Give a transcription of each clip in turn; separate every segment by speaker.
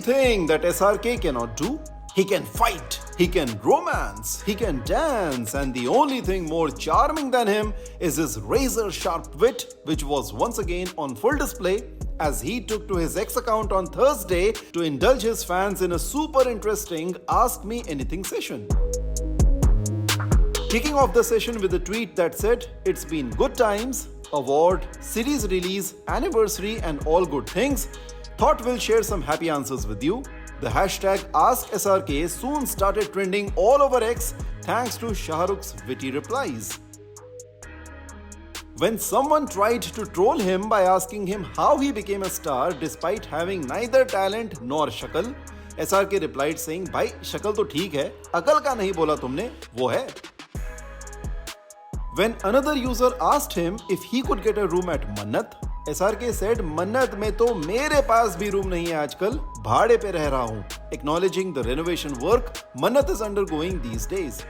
Speaker 1: thing that SRK cannot do. He can fight, he can romance, he can dance, and the only thing more charming than him is his razor-sharp wit, which was once again on full display as he took to his X account on Thursday to indulge his fans in a super interesting Ask Me Anything session. Kicking off the session with a tweet that said, "It's been good times, award, series release, anniversary and all good things. Thought we'll share some happy answers with you." The hashtag AskSRK soon started trending all over X thanks to Shah Rukh's witty replies. When someone tried to troll him by asking him how he became a star despite having neither talent nor shakal, SRK replied saying, "भाई शक्ल तो ठीक है, अकल का नहीं बोला तुमने, वो है." When another user asked him if he could get a room at Mannat, SRK said, "मन्नत में तो मेरे पास भी रूम नहीं है आजकल, भाड़े पे रह रहा हूं," acknowledging the renovation work Mannat is undergoing these days.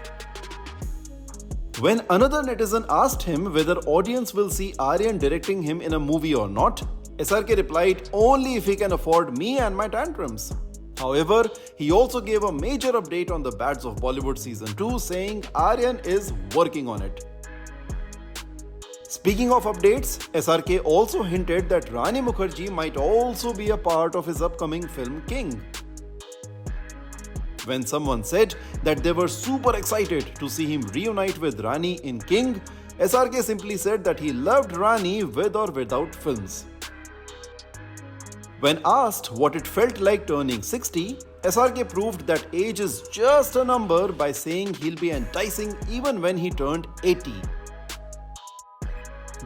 Speaker 1: When another netizen asked him whether audience will see Aryan directing him in a movie or not, SRK replied, "Only if he can afford me and my tantrums." However, he also gave a major update on the Bads of Bollywood Season 2, saying Aryan is working on it. Speaking of updates, SRK also hinted that Rani Mukherjee might also be a part of his upcoming film King. When someone said that they were super excited to see him reunite with Rani in King, SRK simply said that he loved Rani with or without films. When asked what it felt like turning 60, SRK proved that age is just a number by saying he'll be enticing even when he turned 80.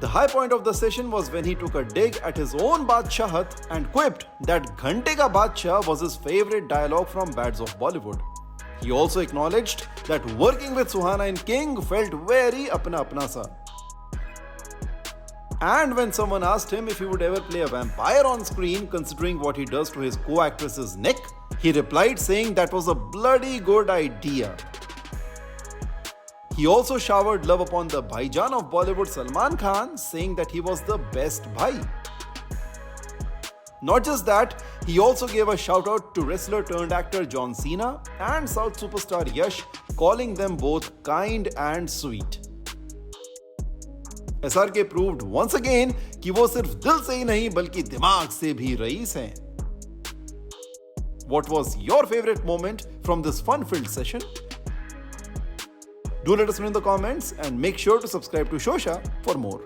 Speaker 1: The high point of the session was when he took a dig at his own Badshahat and quipped that "Ghante ka Badshah" was his favorite dialogue from Bads of Bollywood. He also acknowledged that working with Suhana in King felt very apna sa. And when someone asked him if he would ever play a vampire on screen considering what he does to his co-actress's neck, he replied saying that was a bloody good idea. He also showered love upon the Bhaijan of Bollywood Salman Khan, saying that he was the best bhai. Not just that, he also gave a shout out to wrestler turned actor John Cena and South superstar Yash, calling them both kind and sweet. SRK proved once again कि वो सिर्फ दिल से ही नहीं बल्कि दिमाग से भी रईस हैं. What was your favorite moment from this fun-filled session? Do let us know in the comments and make sure to subscribe to Shosha for more.